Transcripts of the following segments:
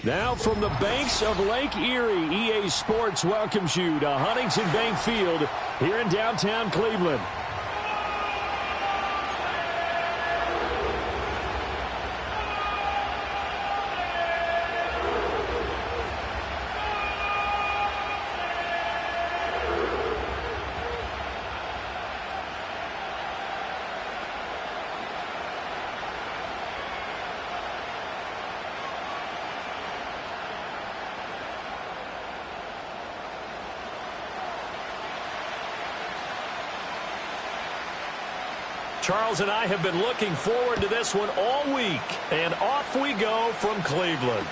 Now from the banks of Lake Erie, EA Sports welcomes you to Huntington Bank Field here in downtown Cleveland. Charles and I have been looking forward to this one all week. And off we go from Cleveland.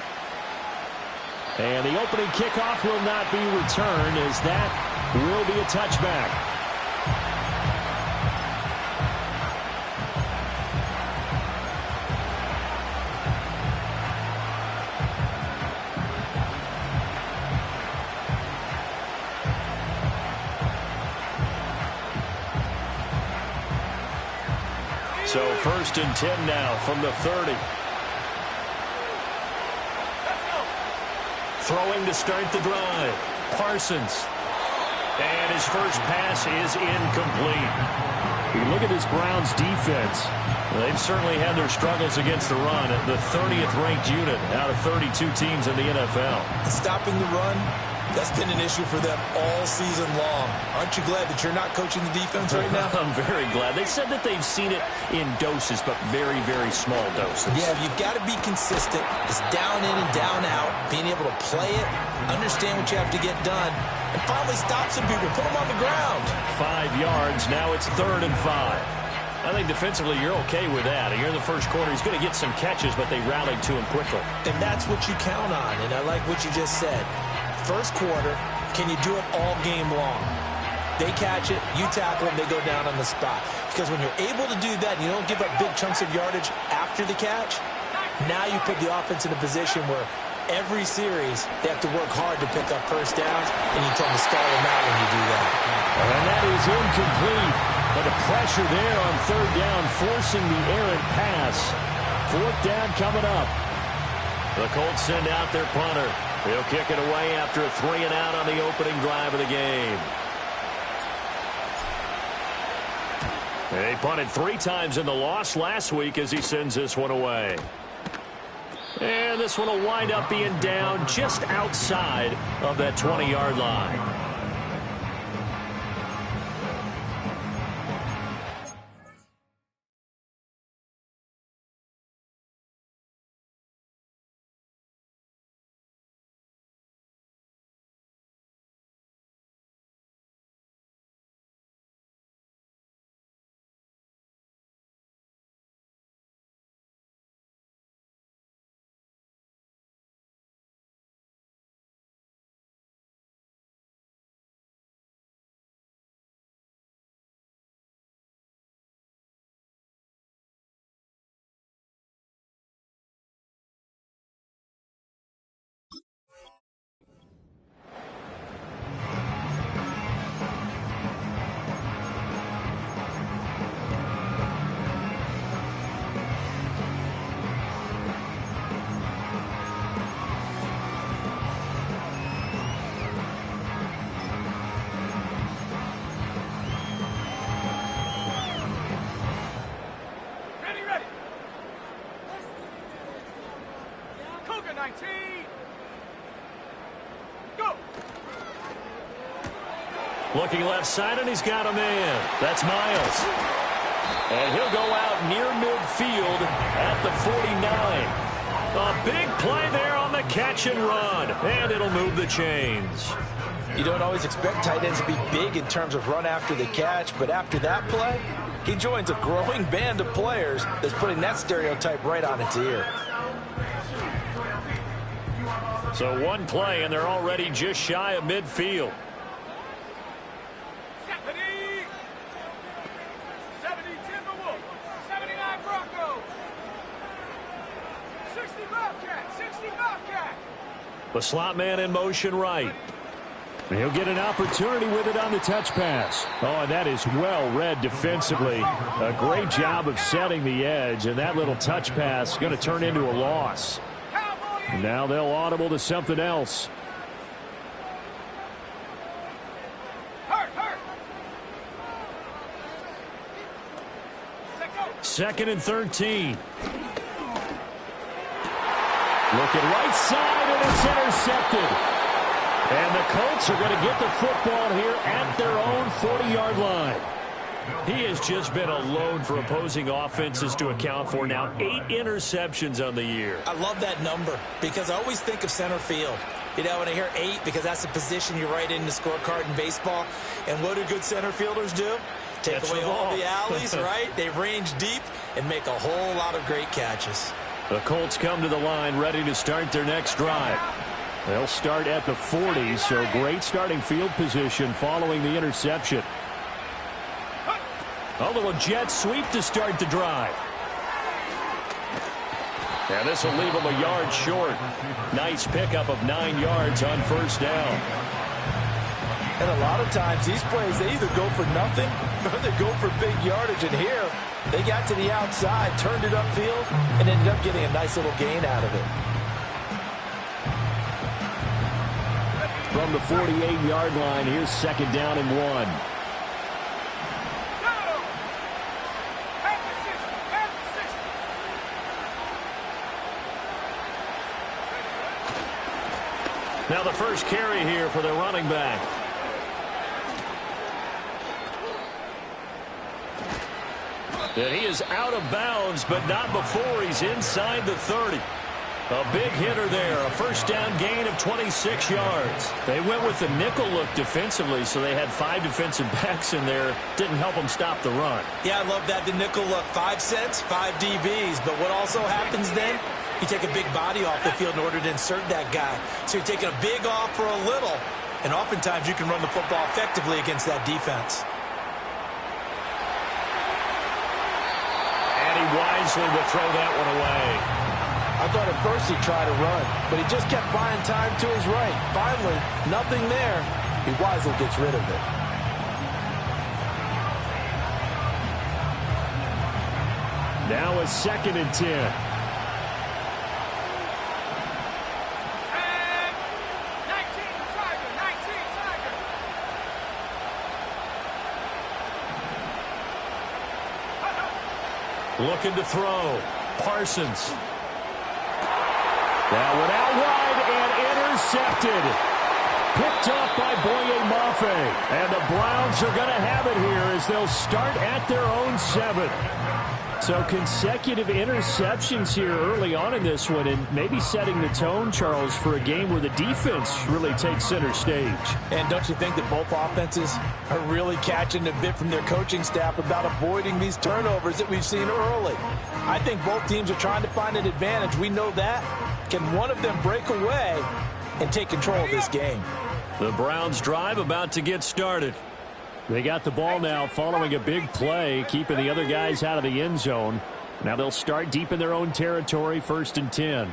And the opening kickoff will not be returned, as that will be a touchback. So 1st and 10 now from the 30. Throwing to start the drive. Parsons. And his first pass is incomplete. You look at this Browns defense. They've certainly had their struggles against the run. The 30th ranked unit out of 32 teams in the NFL. Stopping the run, that's been an issue for them all season long. Aren't you glad that you're not coaching the defense right now? I'm very glad. They said that they've seen it in doses, but very, very small doses. Yeah, you've got to be consistent. It's down in and down out, being able to play it, understand what you have to get done, and finally stop some people, put them on the ground. 5 yards. Now it's 3rd and 5. I think defensively you're okay with that. Here in the first quarter, he's going to get some catches, but they rallied to him quickly. And that's what you count on, and I like what you just said. First quarter, can you do it all game long? They catch it, you tackle them, they go down on the spot. Because when you're able to do that, and you don't give up big chunks of yardage after the catch, now you put the offense in a position where every series they have to work hard to pick up first downs, and you tend to stall them out when you do that. And that is incomplete. But the pressure there on 3rd down, forcing the errant pass. 4th down coming up. The Colts send out their punter. He'll kick it away after a 3-and-out on the opening drive of the game. They punted 3 times in the loss last week as he sends this one away. And this one will wind up being down just outside of that 20-yard line. Looking left side, and he's got a man. That's Miles. And he'll go out near midfield at the 49. A big play there on the catch and run. And it'll move the chains. You don't always expect tight ends to be big in terms of run after the catch, but after that play, he joins a growing band of players that's putting that stereotype right on its ear. So one play, and they're already just shy of midfield. 70 Timberwolves, 79 Broncos, 60 Bobcat, 60 Bobcat. The slot man in motion right. And he'll get an opportunity with it on the touch pass. Oh, and that is well read defensively. A great job of setting the edge, and that little touch pass is going to turn into a loss. Cowboys And now they'll audible to something else. Second and 13. Looking right side, and it's intercepted. And the Colts are going to get the football here at their own 40-yard line. He has just been a load for opposing offenses to account for. Now 8 interceptions on the year. I love that number because I always think of center field. You know, when I hear 8, because that's the position you write in the scorecard in baseball. And what do good center fielders do? Take away all the alleys, right? They range deep and make a whole lot of great catches. The Colts come to the line ready to start their next drive. They'll start at the 40, so great starting field position following the interception. A little jet sweep to start the drive. And this will leave them a yard short. Nice pickup of 9 yards on first down. And a lot of times these plays, they either go for nothing or they go for big yardage. And here, they got to the outside, turned it upfield, and ended up getting a nice little gain out of it. From the 48-yard line, here's second down and 1. Now the first carry here for the running back. And he is out of bounds, but not before he's inside the 30. A big hitter there, a first down gain of 26 yards. They went with the nickel look defensively, so they had 5 defensive backs in there. Didn't help them stop the run. Yeah, I love that, the nickel look. 5 cents, 5 DBs. But what also happens then? You take a big body off the field in order to insert that guy. So you're taking a big off for a little. And oftentimes you can run the football effectively against that defense. And he wisely will throw that one away. I thought at first he'd try to run, but he just kept buying time to his right. Finally, nothing there. He wisely gets rid of it. Now a second and 10. Looking to throw. Parsons. That one out wide and intercepted. Picked off by Boye Mafe. And the Browns are going to have it here as they'll start at their own 7. So consecutive interceptions here early on in this one, and maybe setting the tone, Charles, for a game where the defense really takes center stage. And don't you think that both offenses are really catching a bit from their coaching staff about avoiding these turnovers that we've seen early? I think both teams are trying to find an advantage. We know that. Can one of them break away and take control of this game? The Browns drive about to get started. They got the ball now following a big play, keeping the other guys out of the end zone. Now they'll start deep in their own territory, 1st and 10.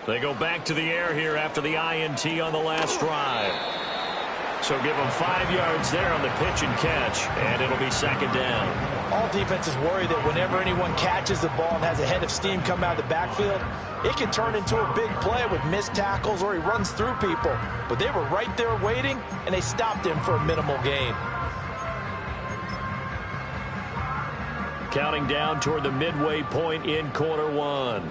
They go back to the air here after the INT on the last drive. So give them 5 yards there on the pitch and catch, and it'll be second down. All defenses worry that whenever anyone catches the ball and has a head of steam come out of the backfield, it can turn into a big play with missed tackles or he runs through people. But they were right there waiting, and they stopped him for a minimal gain. Counting down toward the midway point in quarter 1.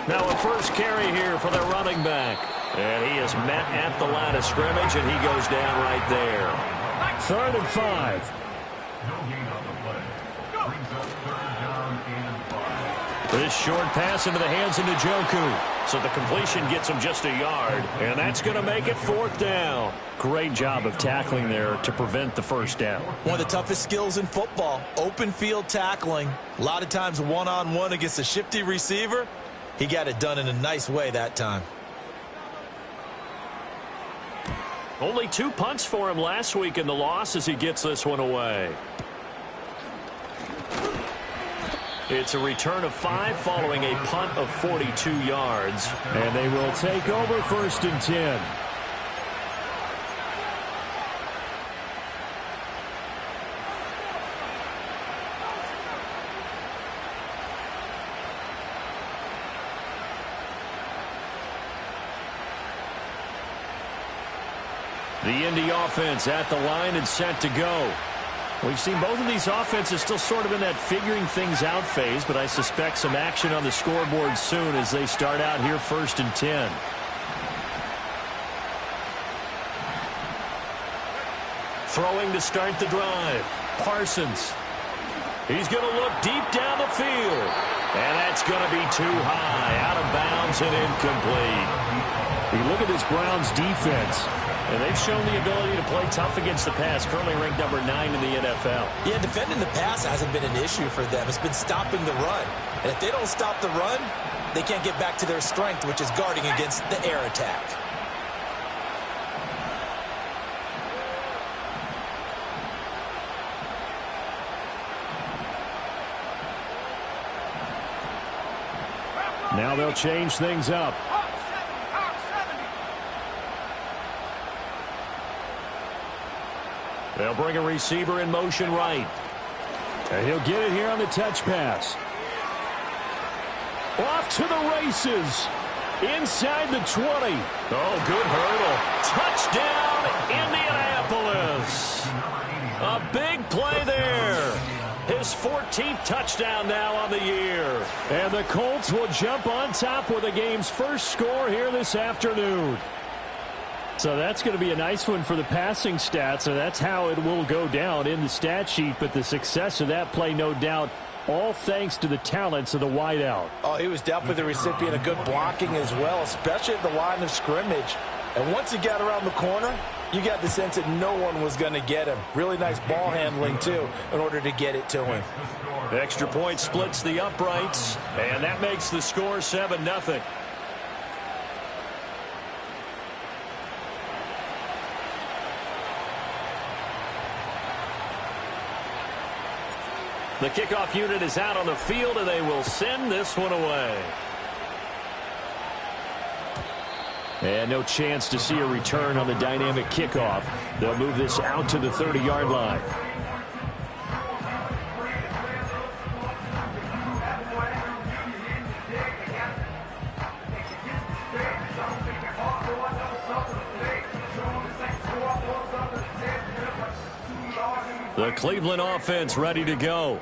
Now a first carry here for the running back. And he is met at the line of scrimmage, and he goes down right there. 3rd and 5. This short pass into the hands of Njoku. So the completion gets him just a yard, and that's going to make it 4th down. Great job of tackling there to prevent the first down. One of the toughest skills in football, open field tackling. A lot of times one-on-one against a shifty receiver. He got it done in a nice way that time. Only 2 punts for him last week in the loss as he gets this one away. It's a return of 5 following a punt of 42 yards. And they will take over 1st and 10. The Indy offense at the line and set to go. We've seen both of these offenses still sort of in that figuring things out phase, but I suspect some action on the scoreboard soon as they start out here 1st and 10. Throwing to start the drive. Parsons. He's going to look deep down the field. And that's going to be too high. Out of bounds and incomplete. You look at this Browns defense, and they've shown the ability to play tough against the pass. Currently ranked number 9 in the NFL. Yeah, defending the pass hasn't been an issue for them. It's been stopping the run. And if they don't stop the run, they can't get back to their strength, which is guarding against the air attack. Now they'll change things up. They'll bring a receiver in motion right. And he'll get it here on the touch pass. Off to the races. Inside the 20. Oh, good hurdle. Touchdown, Indianapolis. A big play there. His 14th touchdown now on the year. And the Colts will jump on top with the game's first score here this afternoon. So that's going to be a nice one for the passing stats. So that's how it will go down in the stat sheet. But the success of that play, no doubt, all thanks to the talents of the wideout. Oh, he was definitely the recipient of good blocking as well, especially at the line of scrimmage. And once he got around the corner, you got the sense that no one was going to get him. Really nice ball handling, too, in order to get it to him. The extra point splits the uprights, and that makes the score 7-0. The kickoff unit is out on the field, and they will send this one away. And no chance to see a return on the dynamic kickoff. They'll move this out to the 30-yard line. The Cleveland offense ready to go.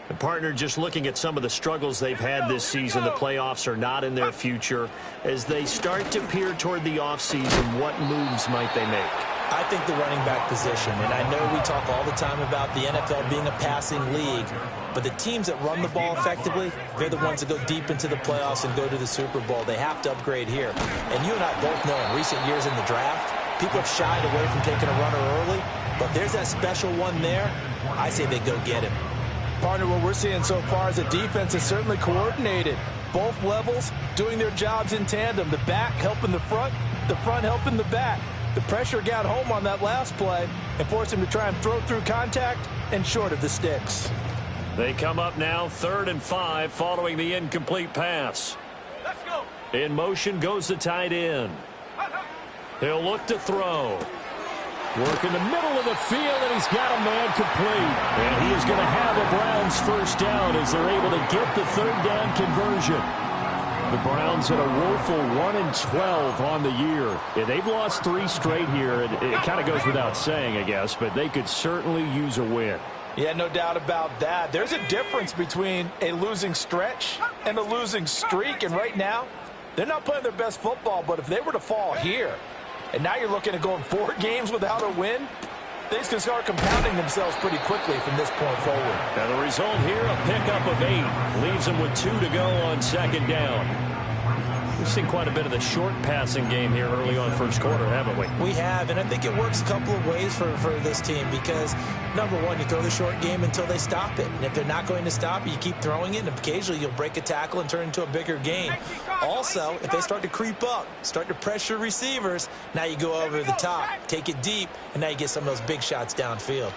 The partner just looking at some of the struggles they've had this season. The playoffs are not in their future. As they start to peer toward the offseason, what moves might they make? I think the running back position, and I know we talk all the time about the NFL being a passing league, but the teams that run the ball effectively, they're the ones that go deep into the playoffs and go to the Super Bowl. They have to upgrade here. And you and I both know in recent years in the draft, people have shied away from taking a runner early, but there's that special one there. I say they go get him. Partner, what we're seeing so far is a defense is certainly coordinated. Both levels doing their jobs in tandem. The back helping the front helping the back. The pressure got home on that last play and forced him to try and throw through contact and short of the sticks. They come up now 3rd and 5 following the incomplete pass. Let's go. In motion goes the tight end. He'll look to throw. Work in the middle of the field, and he's got a man complete. And he is going to have the Browns first down as they're able to get the 3rd down conversion. The Browns had a woeful 1-12 on the year. Yeah, they've lost 3 straight here. It kind of goes without saying, I guess, but they could certainly use a win. Yeah, no doubt about that. There's a difference between a losing stretch and a losing streak, and right now, they're not playing their best football, but if they were to fall here, and now you're looking at going 4 games without a win, things can start compounding themselves pretty quickly from this point forward. Now the result here, a pickup of 8. Leaves them with 2 to go on 2nd down. We've seen quite a bit of the short passing game here early on first quarter, haven't we? We have, and I think it works a couple of ways for this team because, number one, you throw the short game until they stop it. And if they're not going to stop it, you keep throwing it, and occasionally you'll break a tackle and turn it into a bigger game. Also, if they start to creep up, start to pressure receivers, now you go over the top, take it deep, and now you get some of those big shots downfield.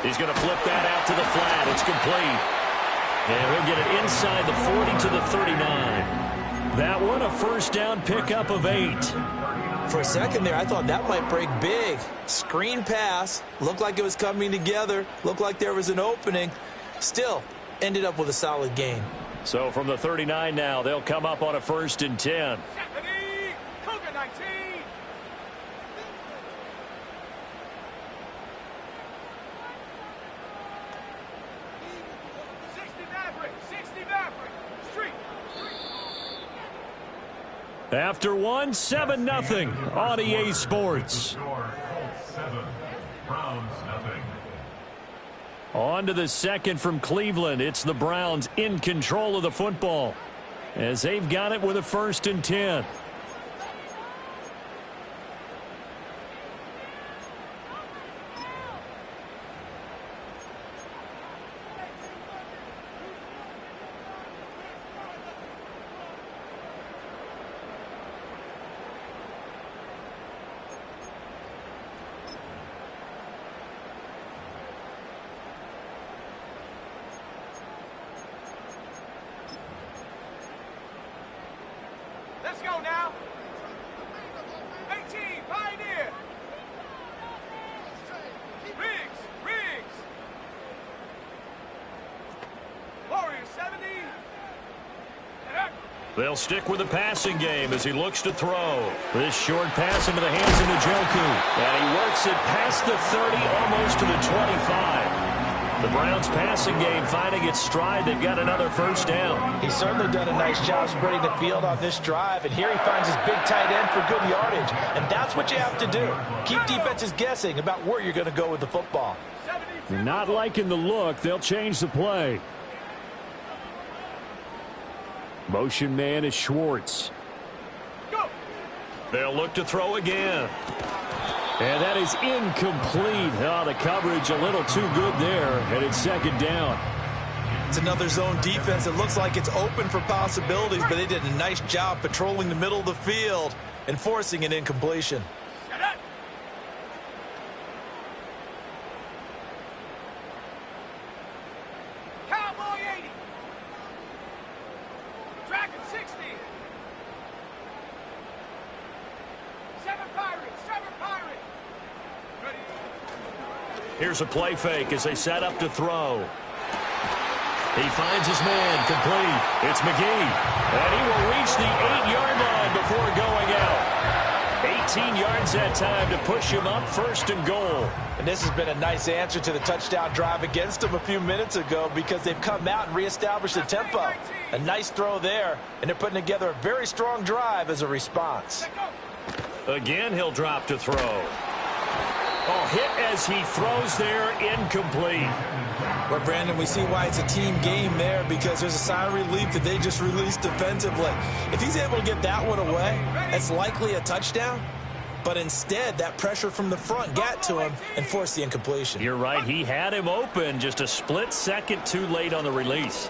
He's going to flip that out to the flat. It's complete. And he'll get it inside the 40 to the 39. That one, a first down pickup of 8. For a second there, I thought that might break big. Screen pass. Looked like it was coming together. Looked like there was an opening. Still, ended up with a solid gain. So from the 39 now, they'll come up on a 1st and 10. After one, 7-0 on EA Sports. On to the second from Cleveland. It's the Browns in control of the football as they've got it with a 1st and 10. Let's go now. 18, Pioneer. Riggs. Warriors, 70. They'll stick with the passing game as he looks to throw. This short pass into the hands of Njoku. And he works it past the 30, almost to the 25. The Browns passing game finding its stride. They've got another 1st down. He's certainly done a nice job spreading the field on this drive, and here he finds his big tight end for good yardage. And that's what you have to do. Keep defenses guessing about where you're going to go with the football. Not liking the look. They'll change the play. Motion man is Schwartz. Go. They'll look to throw again. And that is incomplete. Oh, the coverage a little too good there. And it's 2nd down. It's another zone defense. It looks like it's open for possibilities, but they did a nice job patrolling the middle of the field and forcing an incompletion. Cowboy 80. Dragon 60. 7 Pirates. Ready. Here's a play fake as they set up to throw. He finds his man complete. It's McGee. And he will reach the 8-yard line before going out. 18 yards that time to push him up 1st and goal. And this has been a nice answer to the touchdown drive against them a few minutes ago because they've come out and reestablished the tempo. A nice throw there, and they're putting together a very strong drive as a response. Again, he'll drop to throw. Oh, hit as he throws there, incomplete. Well, Brandon, we see why it's a team game there because there's a sigh of relief that they just released defensively. If he's able to get that one away, that's likely a touchdown. But instead, that pressure from the front got to him and forced the incompletion. You're right. He had him open, just a split second too late on the release.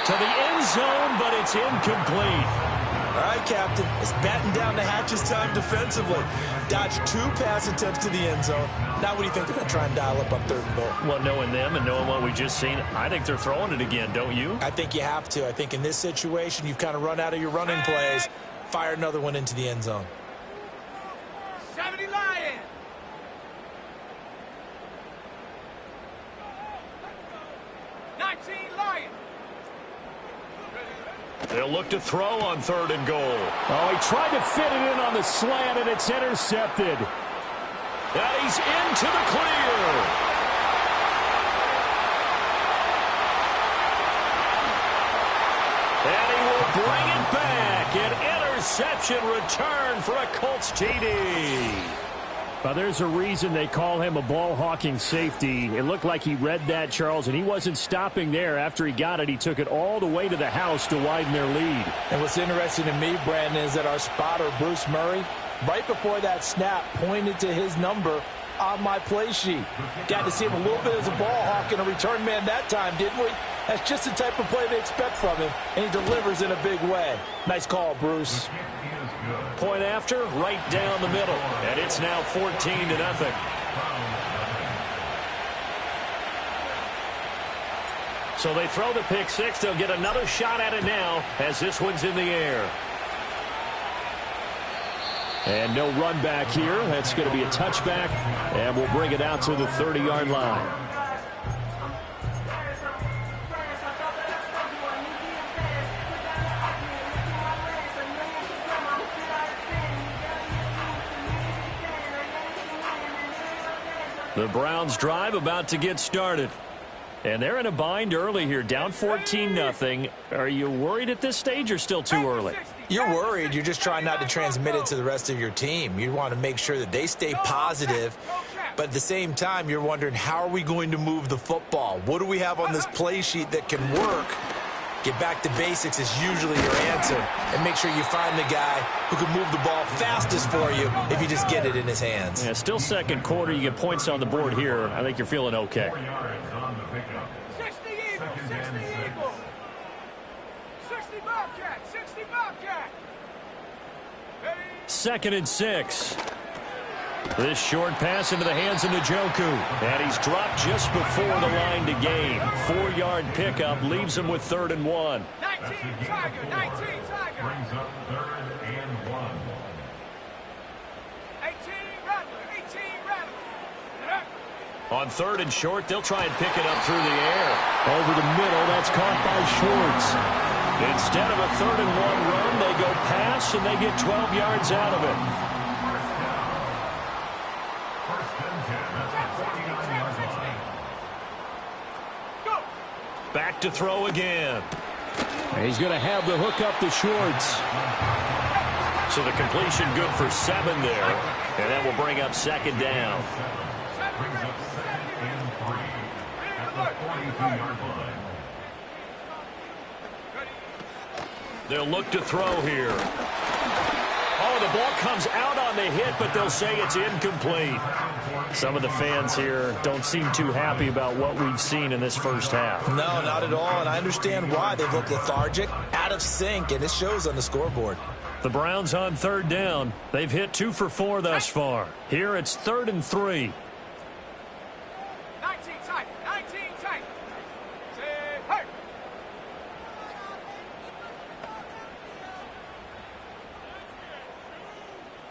To the end zone, but it's incomplete. All right, Captain. It's batten down the hatches time defensively. Dodged 2 pass attempts to the end zone. Now what do you think they're going to try and dial up on 3rd and goal? Well, knowing them and knowing what we just seen, I think they're throwing it again, don't you? I think you have to. I think in this situation, you've kind of run out of your running plays. Fire another one into the end zone. 70 Lion. They'll look to throw on 3rd and goal. Oh, he tried to fit it in on the slant, and it's intercepted. And he's into the clear. And he will bring it back. An interception return for a Colts TD. Well, there's a reason they call him a ball-hawking safety. It looked like he read that, Charles, and he wasn't stopping there. After he got it, he took it all the way to the house to widen their lead. And what's interesting to me, Brandon, is that our spotter, Bruce Murray, right before that snap, pointed to his number on my play sheet. Got to see him a little bit as a ball hawk and a return man that time, didn't we? That's just the type of play they expect from him, and he delivers in a big way. Nice call, Bruce. Point after, right down the middle. And it's now 14-0. So they throw the pick six. They'll get another shot at it now as this one's in the air. And no run back here. That's going to be a touchback. And we'll bring it out to the 30-yard line. The Browns drive about to get started. And they're in a bind early here, down 14-0. Are you worried at this stage or still too early? You're worried. You're just trying not to transmit it to the rest of your team. You want to make sure that they stay positive. But at the same time, you're wondering, how are we going to move the football? What do we have on this play sheet that can work? Get back to basics is usually your answer. And make sure you find the guy who can move the ball fastest for you if you just get it in his hands. Yeah, still second quarter. You get points on the board here. I think you're feeling okay. 60 Eagle, 60 Eagle. 60 Bobcat, 60 Bobcat. Ready? 2nd and 6. This short pass into the hands of Njoku. And he's dropped just before the line to gain. 4-yard pickup leaves him with 3rd and 1. 19 Tiger, 19 Tiger. Brings up 3rd and 1. 18 Rattler, 18 Rattler. On 3rd and short, they'll try and pick it up through the air. Over the middle, that's caught by Schwartz. Instead of a 3rd and 1 run, they go pass, and they get 12 yards out of it. Back to throw again. He's going to have the hook up to Schwartz. So the completion good for 7 there. And that will bring up 2nd down. Brings up 2nd and 3 at the 42-yard line. They'll look to throw here. Oh, the ball comes out on the hit, but they'll say it's incomplete. Some of the fans here don't seem too happy about what we've seen in this first half. No, not at all, and I understand why. They've looked lethargic, out of sync, and it shows on the scoreboard. The Browns on 3rd down. They've hit 2 for 4 thus far. Here it's 3rd and 3. 19 tight, 19 tight. Say, hey.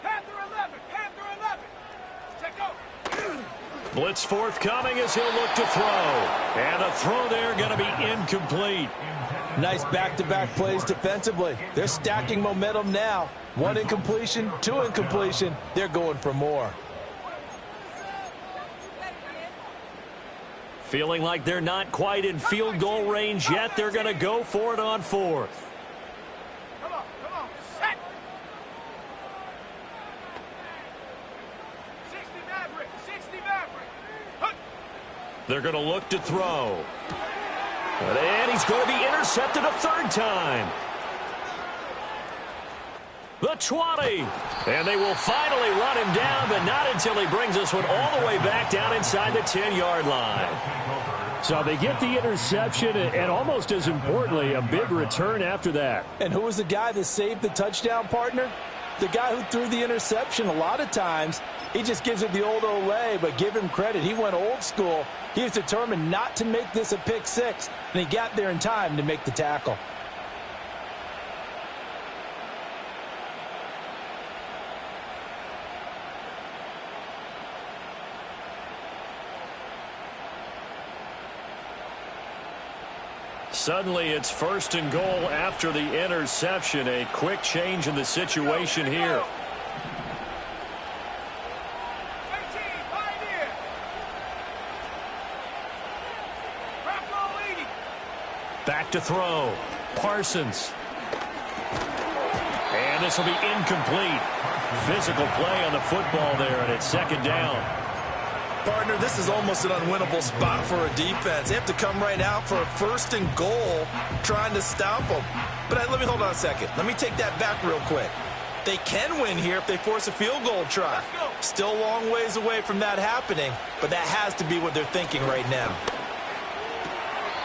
Panther 11, Panther 11. Take over. Blitz forthcoming as he'll look to throw. And the throw there going to be incomplete. Nice back-to-back plays defensively. They're stacking momentum now. 1 incompletion, 2 incompletion. They're going for more. Feeling like they're not quite in field goal range yet. They're going to go for it on 4th. Come on, set. 60 Maverick, 60 Maverick. Hunt. They're going to look to throw. And he's going to be intercepted a 3rd time. The 20. And they will finally run him down, but not until he brings this one all the way back down inside the 10-yard line. So they get the interception, and almost as importantly, a big return after that. And who was the guy that saved the touchdown, partner? The guy who threw the interception. A lot of times, he just gives it the old Olay, but give him credit. He went old school. He was determined not to make this a pick 6, and he got there in time to make the tackle. Suddenly it's 1st and goal after the interception. A quick change in the situation here. 18, Pioneer. Crap 80. Back to throw. Parsons. And this will be incomplete. Physical play on the football there, and it's 2nd down. Partner, this is almost an unwinnable spot for a defense. They have to come right out for a 1st and goal trying to stop them. But let me hold on a second. Let me take that back real quick. They can win here if they force a field goal try. Still a long ways away from that happening, but that has to be what they're thinking right now.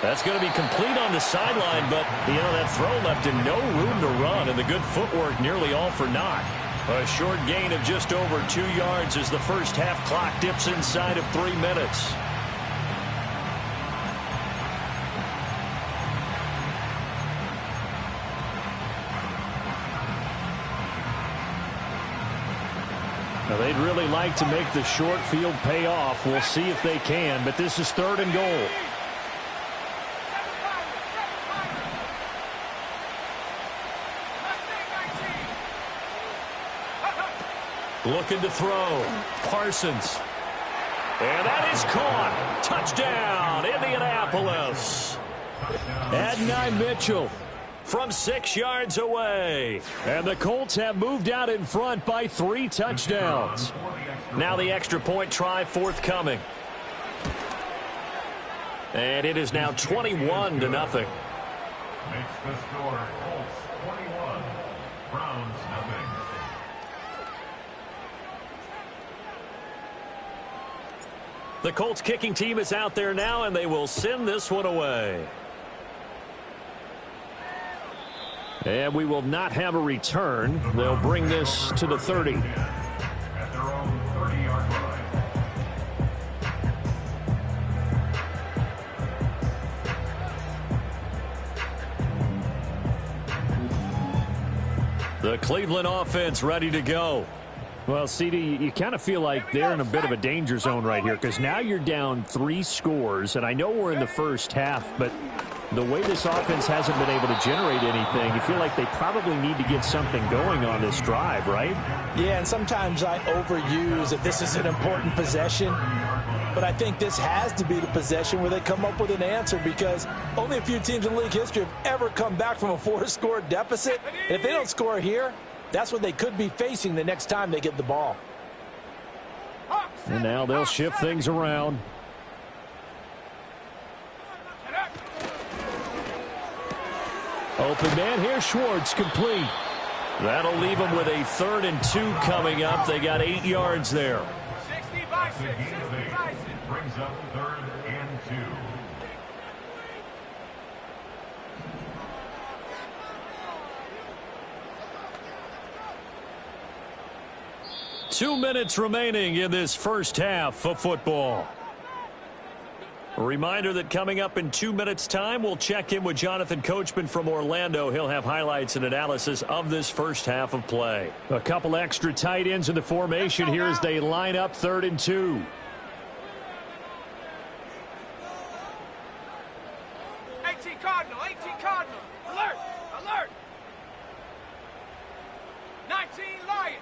That's going to be complete on the sideline, but, that throw left him no room to run, and the good footwork nearly all for naught. A short gain of just over 2 yards as the first half clock dips inside of 3 minutes. Now they'd really like to make the short field pay off. We'll see if they can, but this is 3rd and goal. Looking to throw. Parsons. And that is caught. Touchdown, Indianapolis. Adonai Mitchell. from 6 yards away. And the Colts have moved out in front by 3 touchdowns. Now the extra point try forthcoming. And it is now 21-0. Makes the score Colts 21, Browns nothing. The Colts kicking team is out there now, and they will send this one away. And we will not have a return. They'll bring this to the 30. At their own 30-yard line. The Cleveland offense ready to go. Well, CD, you kind of feel like they're in a bit of a danger zone right here because now you're down 3 scores, and I know we're in the first half, but the way this offense hasn't been able to generate anything, you feel like they probably need to get something going on this drive, right? Yeah, and sometimes I overuse that this is an important possession, but I think this has to be the possession where they come up with an answer because only a few teams in league history have ever come back from a 4-score deficit. And if they don't score here, that's what they could be facing the next time they get the ball. And now they'll shift things around. Open man here, Schwartz, complete. That'll leave them with a 3rd and 2 coming up. They got 8 yards there. 60 by 6, 60 by 6. Brings up 3rd and 2. 2 minutes remaining in this first half of football. A reminder that coming up in 2 minutes' time, we'll check in with Jonathan Coachman from Orlando. He'll have highlights and analysis of this first half of play. A couple extra tight ends in the formation here as they line up 3rd and 2. 18 Cardinal, 18 Cardinal. Alert, alert. 19 Lion.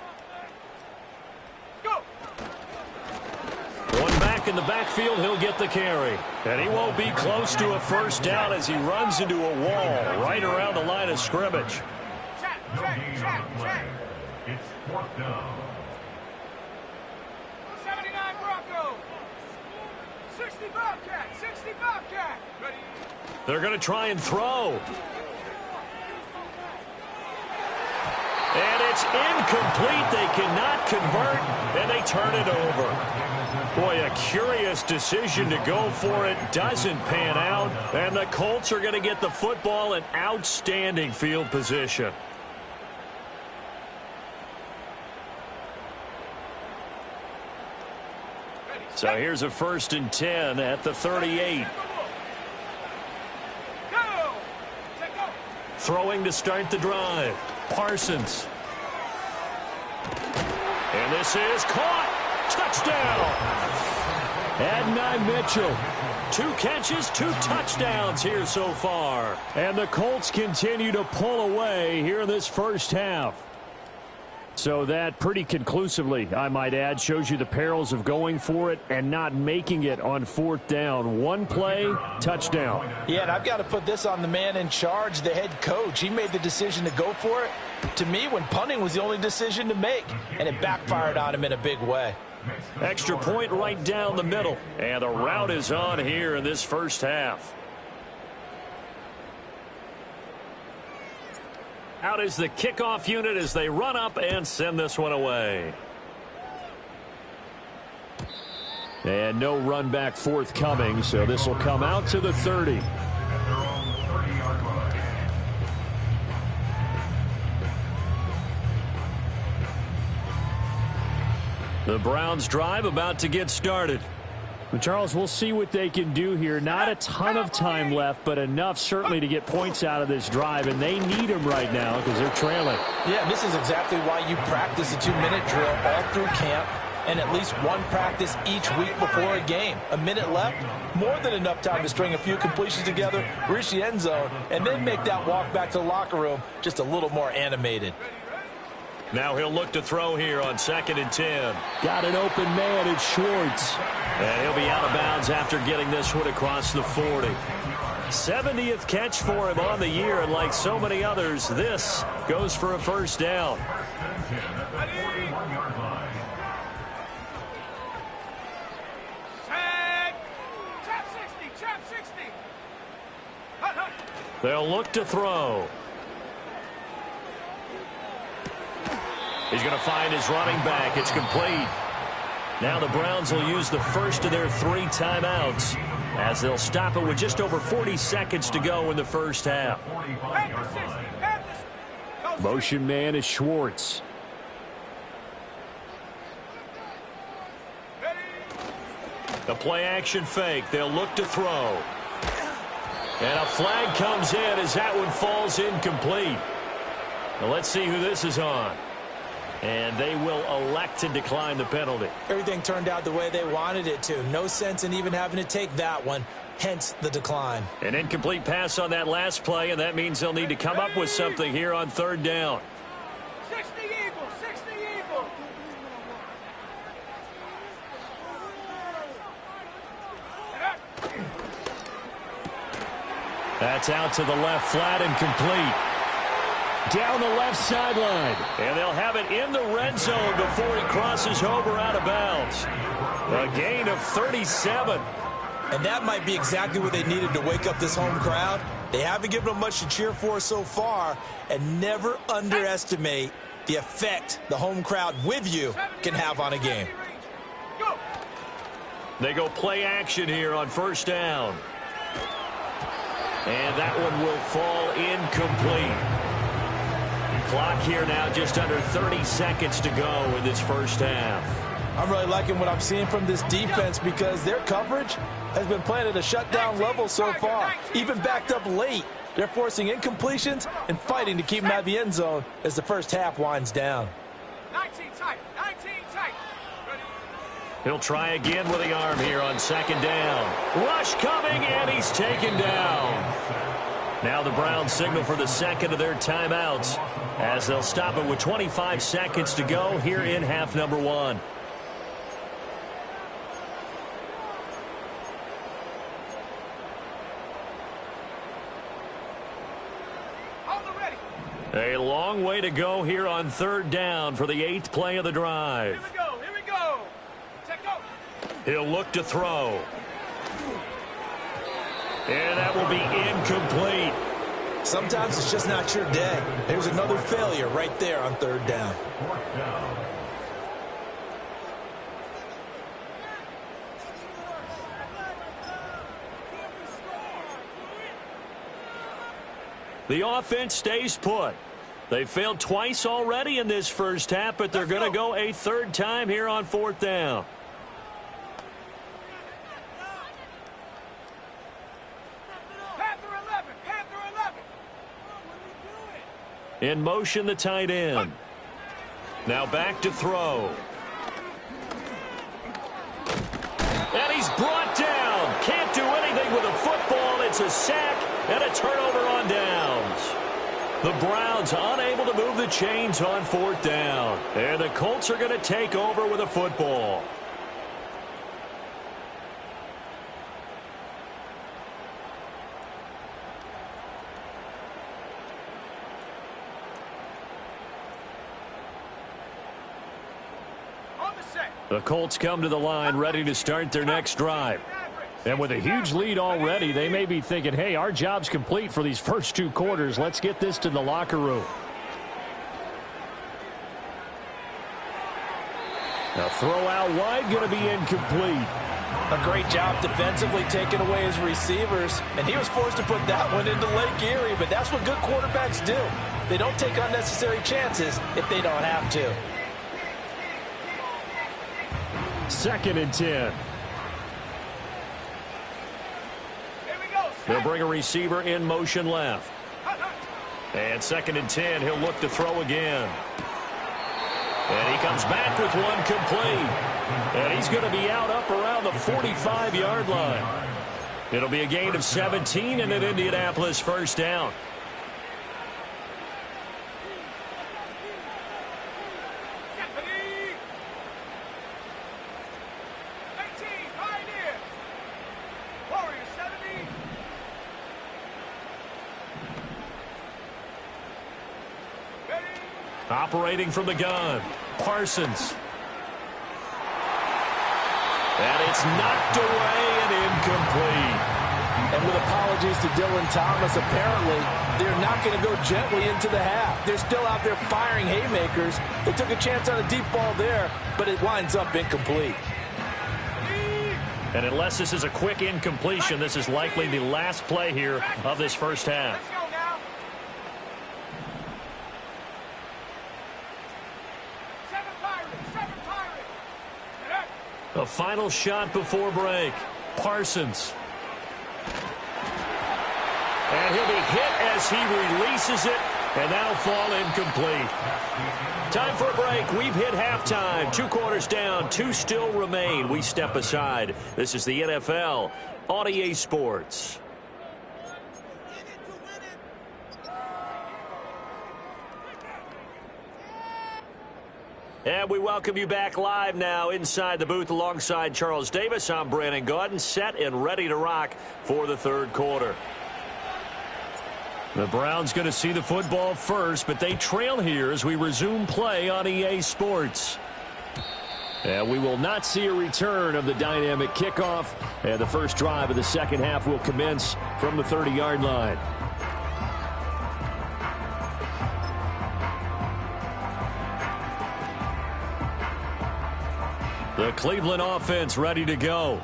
Go. One back in the backfield, he'll get the carry. And he won't be close to a first down as he runs into a wall right around the line of scrimmage. Check, No check, gain check, on the check. play. It's 4th down. 79 Broncos. 60 Bobcat, 60 Bobcat. Ready? They're going to try and throw. And it's incomplete. They cannot convert, and they turn it over. Boy, a curious decision to go for it. Doesn't pan out, and the Colts are going to get the football in outstanding field position. So here's a 1st and 10 at the 38. Go. Take go. Throwing to start the drive. Parsons. And this is caught. Touchdown. Adonai Mitchell. 2 catches, 2 touchdowns here so far. And the Colts continue to pull away here in this first half. So that pretty conclusively, I might add, shows you the perils of going for it and not making it on 4th down. 1 play, touchdown. Yeah, and I've got to put this on the man in charge, the head coach. He made the decision to go for it. To me, when punting was the only decision to make, and it backfired on him in a big way. Extra point right down the middle. And the route is on here in this first half. Out is the kickoff unit as they run up and send this one away. And no run back forthcoming, so this will come out to the 30. At their own 30-yard line. The Browns drive about to get started. But Charles, we'll see what they can do here. Not a ton of time left, but enough certainly to get points out of this drive, and they need them right now because they're trailing. Yeah, this is exactly why you practice a 2-minute drill all through camp and at least one practice each week before a game. A minute left, more than enough time to string a few completions together, reach the end zone, and then make that walk back to the locker room just a little more animated. Now he'll look to throw here on 2nd and 10. Got an open man, it's Schwartz. And he'll be out of bounds after getting this one across the 40. 70th catch for him on the year, and like so many others, this goes for a first down. First and 10 at the 41-yard line. Set. Chop 60. Chop 60. Hut, hut. They'll look to throw. He's going to find his running back. It's complete. Now the Browns will use the first of their 3 timeouts as they'll stop it with just over 40 seconds to go in the first half. Panthers 60. Panthers. Motion man is Schwartz. The play action fake. They'll look to throw. And a flag comes in as that one falls incomplete. Now let's see who this is on. And they will elect to decline the penalty. Everything turned out the way they wanted it to. No sense in even having to take that one, hence the decline. An incomplete pass on that last play, and that means they'll need to come up with something here on third down. 60 Eagles. 60 Eagles. That's out to the left, flat and complete. Down the left sideline. And they'll have it in the red zone before he crosses over out of bounds. A gain of 37. And that might be exactly what they needed to wake up this home crowd. They haven't given them much to cheer for so far, and never underestimate the effect the home crowd with you can have on a game. Go. They go play action here on first down. And that one will fall incomplete. Clock here now just under 30 seconds to go in this first half. I'm really liking what I'm seeing from this defense because their coverage has been playing at a shutdown level so far. Even backed up late, they're forcing incompletions and fighting to keep them out of the end zone as the first half winds down. 19 tight. 19 tight. Ready. He'll try again with the arm here on second down. Rush coming, and he's taken down. Now the Browns signal for the second of their timeouts as they'll stop it with 25 seconds to go here in half number 1. Hold it ready. A long way to go here on third down for the 8th play of the drive. Here we go. Here we go. Check go. He'll look to throw. And that will be incomplete. Sometimes it's just not your day. There's another failure right there on third down. Fourth down. The offense stays put. They failed twice already in this first half, but they're going to go a third time here on fourth down. In motion, the tight end. Now back to throw. And he's brought down. Can't do anything with a football. It's a sack and a turnover on downs. The Browns unable to move the chains on fourth down. And the Colts are going to take over with a football. The Colts come to the line ready to start their next drive. And with a huge lead already, they may be thinking, hey, our job's complete for these first 2 quarters. Let's get this to the locker room. Now throw out wide, going to be incomplete. A great job defensively taking away his receivers, and he was forced to put that one into Lake Erie, but that's what good quarterbacks do. They don't take unnecessary chances if they don't have to. 2nd and 10. They'll bring a receiver in motion left. And 2nd and 10, he'll look to throw again. And he comes back with one complete. And he's going to be out up around the 45-yard line. It'll be a gain of 17 and an Indianapolis first down. Operating from the gun, Parsons. And it's knocked away and incomplete. And with apologies to Dylan Thomas, apparently they're not going to go gently into the half. They're still out there firing haymakers. They took a chance on a deep ball there, but it winds up incomplete. And unless this is a quick incompletion, this is likely the last play here of this first half. Let's go now. 7 Pirates, 7 Pirates. The final shot before break. Parsons. And he'll be hit as he releases it, and that'll fall incomplete. Time for a break. We've hit halftime. 2 quarters down, 2 still remain. We step aside. This is the NFL on EA Sports. And we welcome you back live now inside the booth alongside Charles Davis. I'm Brandon Gaudin, set and ready to rock for the third quarter. The Browns going to see the football first, but they trail here as we resume play on EA Sports. And we will not see a return of the dynamic kickoff. And the first drive of the second half will commence from the 30-yard line. The Cleveland offense ready to go.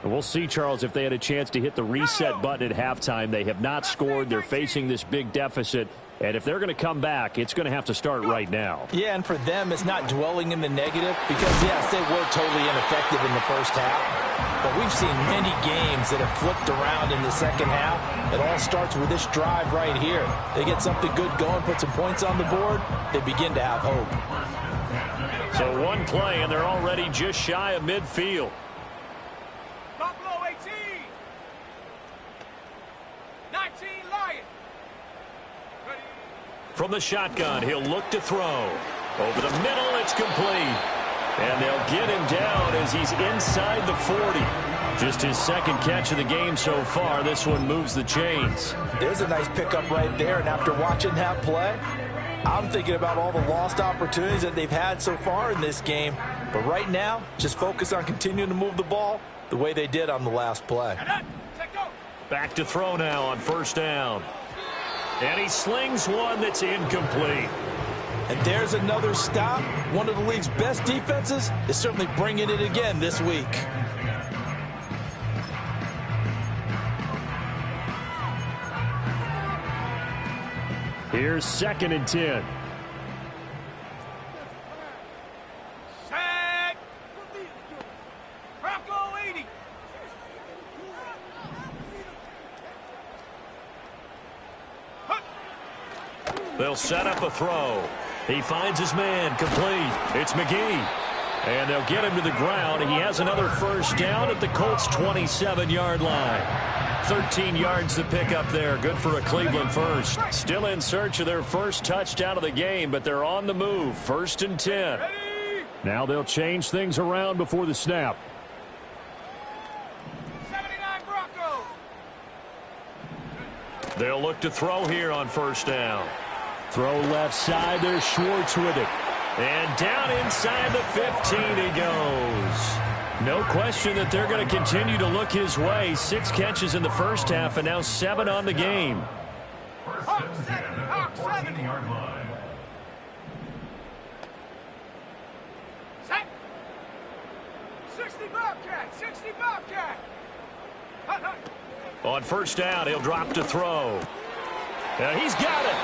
And we'll see, Charles, if they had a chance to hit the reset button at halftime. They have not scored. They're facing this big deficit. And if they're going to come back, it's going to have to start right now. Yeah, and for them, it's not dwelling in the negative because, yes, they were totally ineffective in the first half. But we've seen many games that have flipped around in the second half. It all starts with this drive right here. They get something good going, put some points on the board, they begin to have hope. So one play, and they're already just shy of midfield. Buffalo 18. 19 Lion. Ready. From the shotgun, he'll look to throw. Over the middle, it's complete. And they'll get him down as he's inside the 40. Just his second catch of the game so far. This one moves the chains. There's a nice pickup right there, and after watching that play, I'm thinking about all the lost opportunities that they've had so far in this game. But right now, just focus on continuing to move the ball the way they did on the last play. Back to throw now on first down. And he slings one that's incomplete. And there's another stop. One of the league's best defenses is certainly bringing it again this week. Here's 2nd and 10. Set. Bronco 80. They'll set up a throw. He finds his man, complete. It's McGee. And they'll get him to the ground. He has another first down at the Colts' 27-yard line. 13 yards to pick up there. Good for a Cleveland first. Still in search of their first touchdown of the game, but they're on the move. 1st and 10. Now they'll change things around before the snap. 79 Bronco. They'll look to throw here on first down. Throw left side. There's Schwartz with it. And down inside the 15 he goes. No question that they're going to continue to look his way. 6 catches in the first half and now 7 on the game. First and 10 at the 14-yard line. Set. 60 Bobcat. 60 Bobcat. Hut, hut. On first down, he'll drop to throw. And he's got it.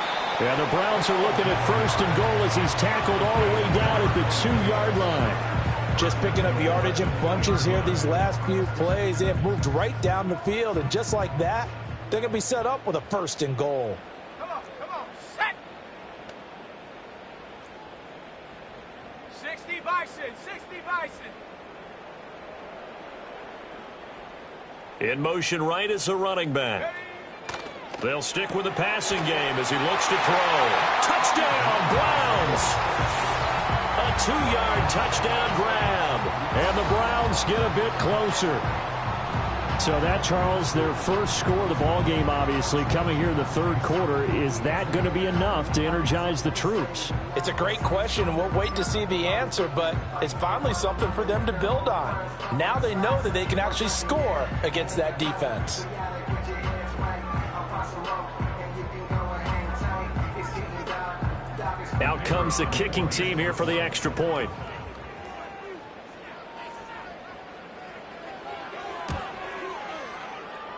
And the Browns are looking at 1st and goal as he's tackled all the way down at the 2-yard line. Just picking up yardage in bunches here these last few plays. They have moved right down the field, and just like that, they're going to be set up with a 1st and goal. Come on. Set. 60 Bison. 60 Bison. In motion right is the running back. They'll stick with the passing game as he looks to throw. Touchdown, Browns! A 2-yard touchdown grab. And the Browns get a bit closer. So that, Charles, their first score of the ball game, obviously, coming here in the third quarter. Is that going to be enough to energize the troops? It's a great question, and we'll wait to see the answer, but it's finally something for them to build on. Now they know that they can actually score against that defense. Out comes the kicking team here for the extra point.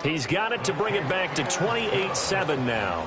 He's got it to bring it back to 28-7 now.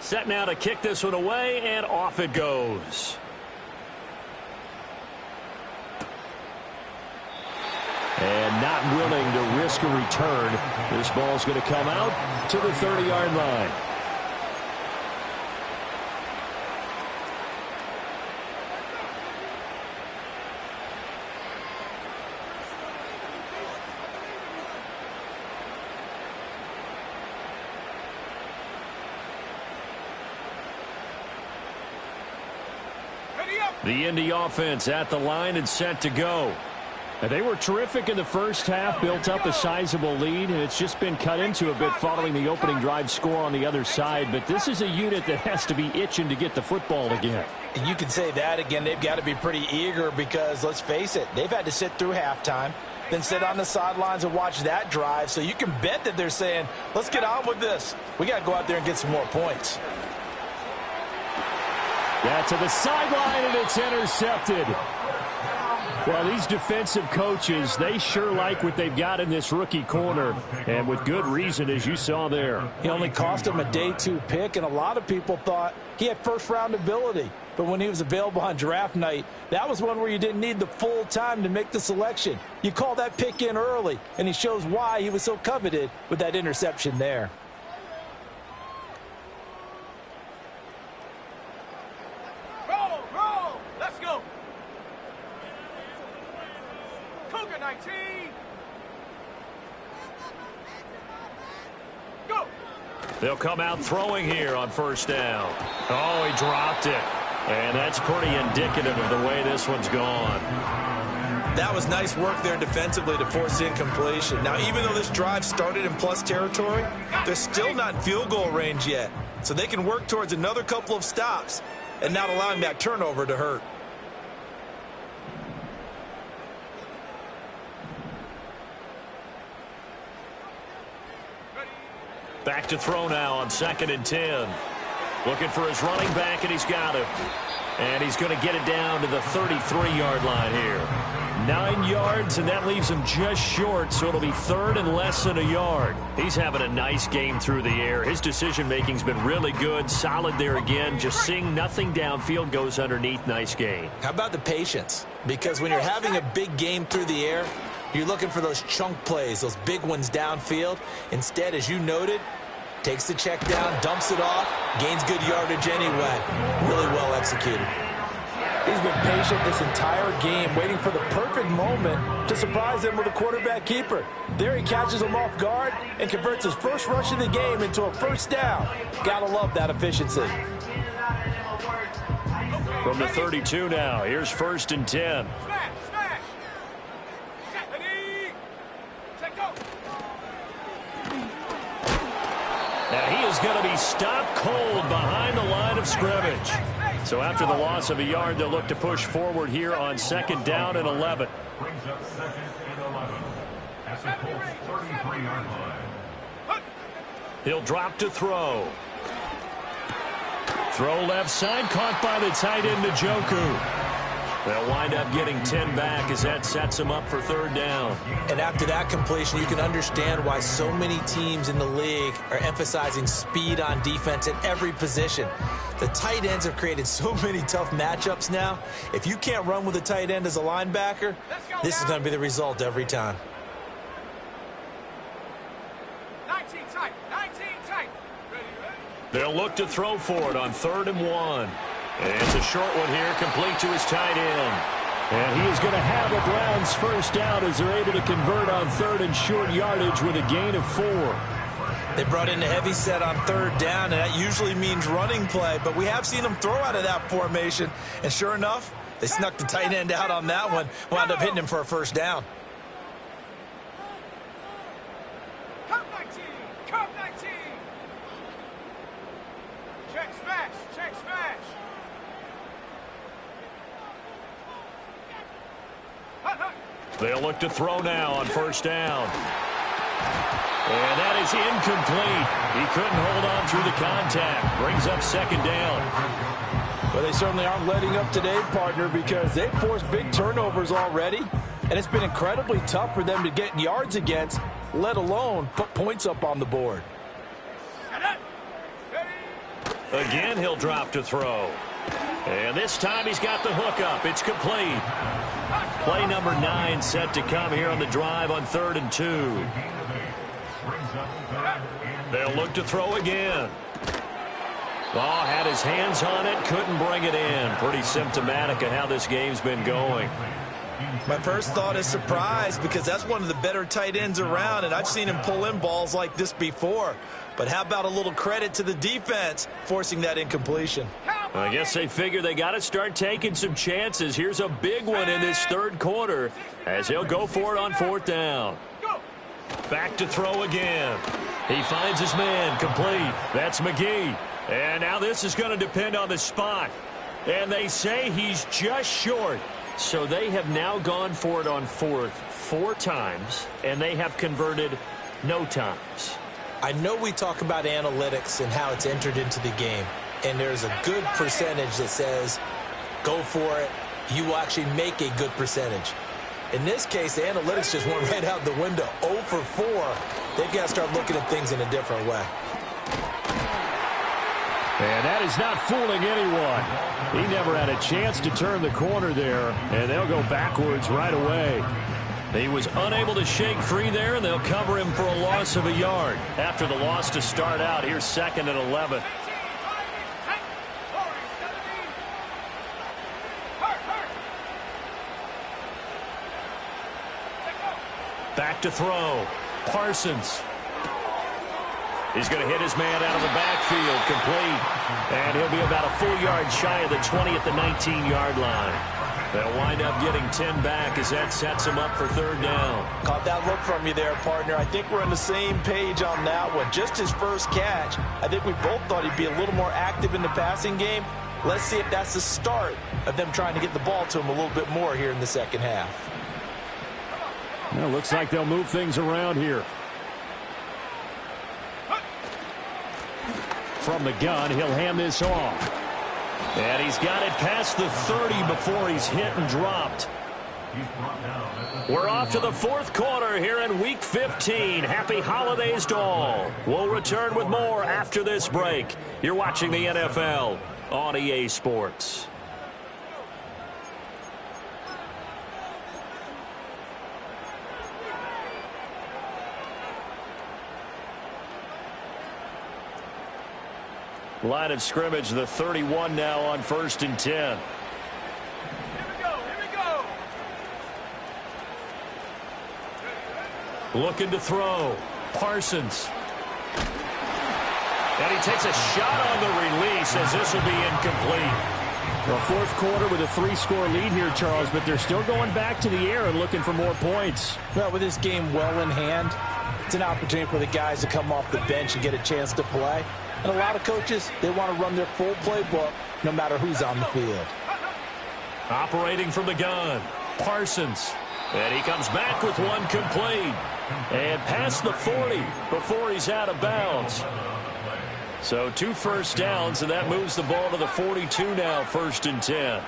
Set now to kick this one away, and off it goes. And not willing to risk a return. This ball's going to come out to the 30-yard line. The Indy offense at the line and set to go. And they were terrific in the first half, built up a sizable lead, and it's just been cut into a bit following the opening drive score on the other side. But this is a unit that has to be itching to get the football again. You can say that again. They've got to be pretty eager because, let's face it, they've had to sit through halftime, then sit on the sidelines and watch that drive. So you can bet that they're saying, let's get on with this. We got to go out there and get some more points. Yeah, to the sideline, and it's intercepted. Well, these defensive coaches, they sure like what they've got in this rookie corner, and with good reason, as you saw there. He only cost him a day 2 pick, and a lot of people thought he had first-round ability. But when he was available on draft night, that was one where you didn't need the full time to make the selection. You call that pick in early, and he shows why he was so coveted with that interception there. They'll come out throwing here on first down. Oh, he dropped it. And that's pretty indicative of the way this one's gone. That was nice work there defensively to force incompletion. Now, even though this drive started in plus territory, they're still not in field goal range yet. So they can work towards another couple of stops and not allowing that turnover to hurt. Back to throw now on 2nd and 10. Looking for his running back, and he's got him. And he's going to get it down to the 33-yard line here. 9 yards, and that leaves him just short, so it'll be 3rd and less than a yard. He's having a nice game through the air. His decision-making's been really good, solid there again. Just seeing nothing downfield, goes underneath. Nice game. How about the patience? Because when you're having a big game through the air, you're looking for those chunk plays, those big ones downfield. Instead, as you noted, takes the check down, dumps it off, gains good yardage anyway. Really well executed. He's been patient this entire game, waiting for the perfect moment to surprise them with a quarterback keeper. There he catches him off guard and converts his first rush of the game into a first down. Gotta love that efficiency. From the 32 now, here's 1st and 10. Now he is going to be stopped cold behind the line of scrimmage. So after the loss of a yard, they'll look to push forward here on 2nd down and 11. Brings up 2nd and 11 at the Colts 33-yard line. He'll drop to throw. Throw left side, caught by the tight end, Njoku. They'll wind up getting 10 back as that sets them up for third down. And after that completion, you can understand why so many teams in the league are emphasizing speed on defense at every position. The tight ends have created so many tough matchups now. If you can't run with a tight end as a linebacker, this is going to be the result every time. 19 tight. 19 tight. Ready, ready. They'll look to throw for it on 3rd and 1. And it's a short one here, complete to his tight end. And he is going to have a Browns first down as they're able to convert on 3rd and short yardage with a gain of 4. They brought in the heavy set on 3rd down, and that usually means running play. But we have seen them throw out of that formation. And sure enough, they snuck the tight end out on that one, wound up hitting him for a first down. Come 19. Come 19. Check smash. Check smash. They'll look to throw now on 1st down. And that is incomplete. He couldn't hold on through the contact. Brings up 2nd down. Well, they certainly aren't letting up today, partner, because they've forced big turnovers already, and it's been incredibly tough for them to get yards against, let alone put points up on the board. Again, he'll drop to throw. And this time he's got the hook up. It's complete. Play number 9 set to come here on the drive on 3rd and 2. They'll look to throw again. Oh, had his hands on it, couldn't bring it in. Pretty symptomatic of how this game's been going. My first thought is surprise, because that's one of the better tight ends around, and I've seen him pull in balls like this before. But how about a little credit to the defense forcing that incompletion? I guess they figure they got to start taking some chances. Here's a big one in this 3rd quarter as he'll go for it on 4th down. Back to throw again. He finds his man, complete. That's McGee. And now this is going to depend on the spot. And they say he's just short. So they have now gone for it on 4th 4 times, and they have converted no times. I know we talk about analytics and how it's entered into the game, and there's a good percentage that says go for it. You will actually make a good percentage. In this case, the analytics just went right out the window. 0 for 4. They've got to start looking at things in a different way. And that is not fooling anyone. He never had a chance to turn the corner there, and they'll go backwards right away. He was unable to shake free there, and they'll cover him for a loss of a yard. After the loss to start out, here's 2nd and 11. Back to throw. Parsons. He's going to hit his man out of the backfield, complete. And he'll be about a full yard shy of the 20 at the 19-yard line. They'll wind up getting 10 back as that sets him up for 3rd down. Caught that look from you there, partner. I think we're on the same page on that one. Just his first catch, I think we both thought he'd be a little more active in the passing game. Let's see if that's the start of them trying to get the ball to him a little bit more here in the 2nd half. Well, looks like they'll move things around here. From the gun, he'll hand this off. And he's got it past the 30 before he's hit and dropped. We're off to the 4th quarter here in Week 15. Happy holidays to all. We'll return with more after this break. You're watching the NFL on EA Sports. Line of scrimmage, the 31 now on 1st and 10. Here we go. Here we go. Looking to throw. Parsons. And he takes a shot on the release as this will be incomplete. Well, 4th quarter with a 3-score lead here, Charles, but they're still going back to the air and looking for more points. Well, with this game well in hand, it's an opportunity for the guys to come off the bench and get a chance to play. And a lot of coaches, they want to run their full playbook no matter who's on the field. Operating from the gun, Parsons. And he comes back with one complete. And past the 40 before he's out of bounds. So 2 first downs, and that moves the ball to the 42 now, 1st and 10.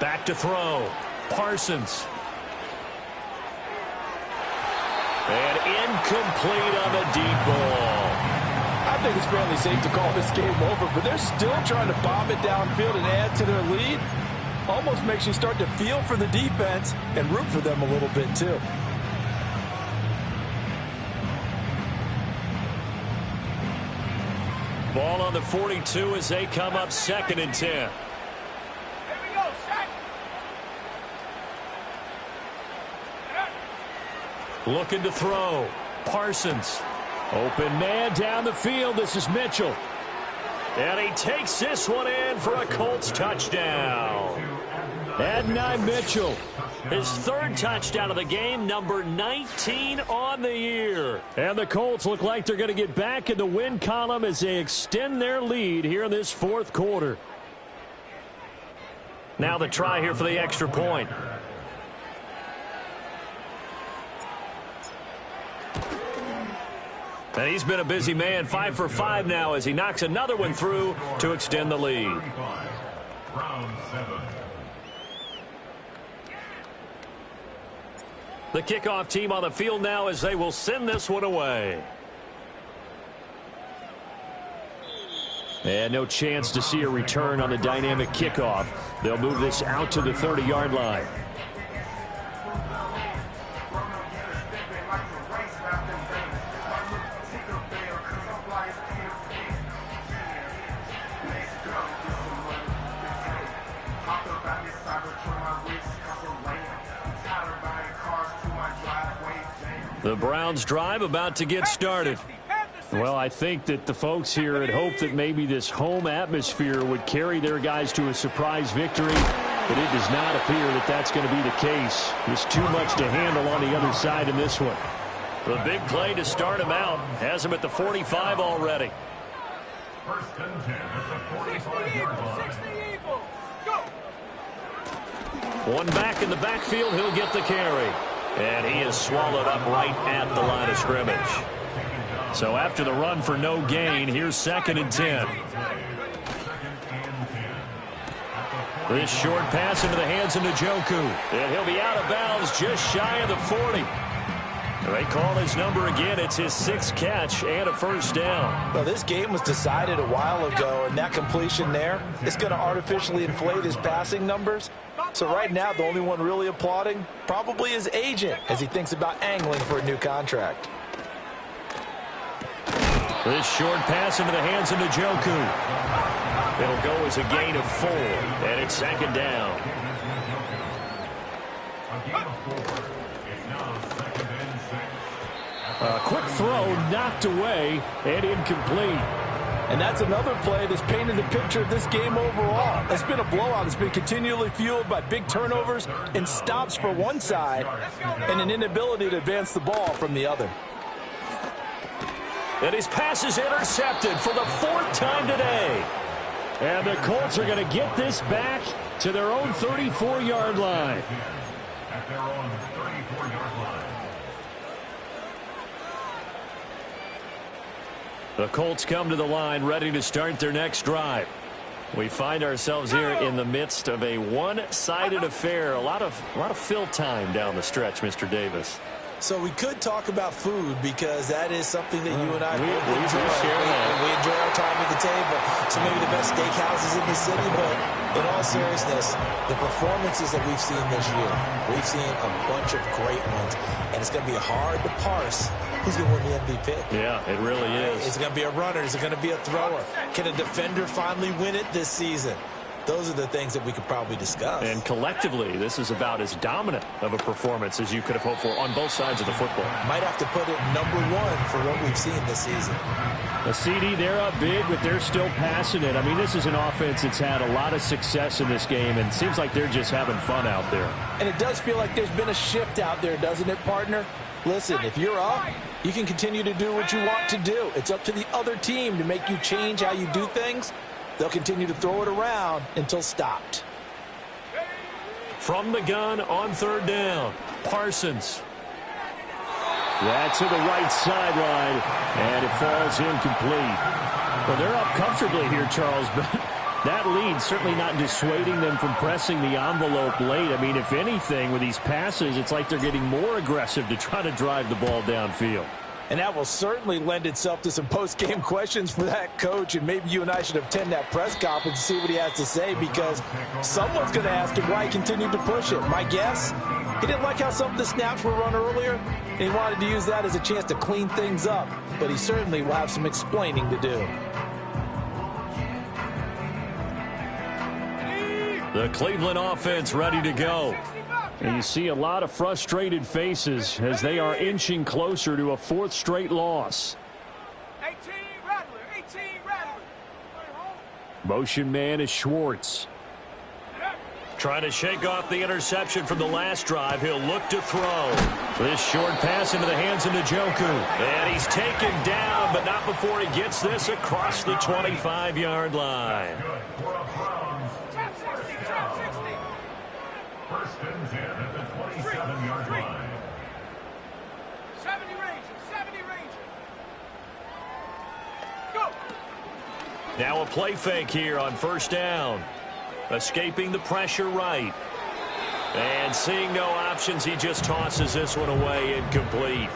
Back to throw. Parsons. And incomplete on the deep ball. I think it's fairly safe to call this game over, but they're still trying to bomb it downfield and add to their lead. Almost makes you start to feel for the defense and root for them a little bit too. Ball on the 42 as they come up 2nd and 10. Here we go, set. Looking to throw. Parsons. Open man down the field. This is Mitchell. And he takes this one in for a Colts touchdown. Adonai Mitchell. His 3rd touchdown of the game, number 19 on the year. And the Colts look like they're going to get back in the win column as they extend their lead here in this 4th quarter. Now the try here for the extra point. And he's been a busy man, 5 for 5 now as he knocks another one through to extend the lead. Round 7. The kickoff team on the field now as they will send this one away. And no chance to see a return on the dynamic kickoff. They'll move this out to the 30-yard line. The Browns drive about to get started. Well, I think that the folks here had hoped that maybe this home atmosphere would carry their guys to a surprise victory, but it does not appear that that's going to be the case. There's too much to handle on the other side in this one. The big play to start him out has him at the 45 already. 1st and 10 at the 45-yard line. 60 Eagles. Go. One back in the backfield, he'll get the carry. And he is swallowed up right at the line of scrimmage. So after the run for no gain, here's 2nd and 10. This short pass into the hands of Njoku. And he'll be out of bounds just shy of the 40. They call his number again. It's his 6th catch and a 1st down. Well, this game was decided a while ago, and that completion there is going to artificially inflate his passing numbers. So right now, the only one really applauding probably his agent as he thinks about angling for a new contract. This short pass into the hands of Njoku. It'll go as a gain of 4, and it's 2nd down. A gain of 4. It's now 2nd and 6. A quick throw knocked away and incomplete. And that's another play that's painted the picture of this game overall. It's been a blowout. It's been continually fueled by big turnovers and stops for one side and an inability to advance the ball from the other. And his pass is intercepted for the 4th time today. And the Colts are going to get this back to their own 34-yard line. At their own 34-yard line. The Colts come to the line ready to start their next drive. We find ourselves here in the midst of a one-sided affair. A lot of fill time down the stretch, Mr. Davis. So we could talk about food because that is something that you and I we enjoy. share that. We enjoy our time at the table. So maybe the best steakhouses in the city, but in all seriousness, the performances that we've seen this year, we've seen a bunch of great ones, and it's going to be hard to parse who's going to win the MVP. Yeah, it really is. Is it going to be a runner? Is it going to be a thrower? Can a defender finally win it this season? Those are the things that we could probably discuss. And collectively, this is about as dominant of a performance as you could have hoped for on both sides of the football. Might have to put it #1 for what we've seen this season. The CD, they're up big, but they're still passing it. I mean, this is an offense that's had a lot of success in this game, and it seems like they're just having fun out there. And it does feel like there's been a shift out there, doesn't it, partner? Listen, if you're up, you can continue to do what you want to do. It's up to the other team to make you change how you do things. They'll continue to throw it around until stopped. From the gun on 3rd down, Parsons. That's to the right sideline, and it falls incomplete. Well, they're up comfortably here, Charles, but That lead certainly not dissuading them from pressing the envelope late. I mean, if anything, with these passes, it's like they're getting more aggressive to try to drive the ball downfield. And that will certainly lend itself to some post-game questions for that coach, and maybe you and I should attend that press conference to see what he has to say, because someone's going to ask him why he continued to push it. My guess, he didn't like how some of the snaps were run earlier, and he wanted to use that as a chance to clean things up, but he certainly will have some explaining to do. The Cleveland offense ready to go. And you see a lot of frustrated faces as they are inching closer to a fourth straight loss. 18 Rattler, 18 Rattler. Motion man is Schwartz. Trying to shake off the interception from the last drive. He'll look to throw. This short pass into the hands of Njoku. And he's taken down, but not before he gets this across the 25-yard line. Trap 60, trap 60. First and 10 at the 27-yard line. 70 Ranger, 70 Ranger. Go. Now a play fake here on first down. Escaping the pressure right. And seeing no options, he just tosses this one away, incomplete.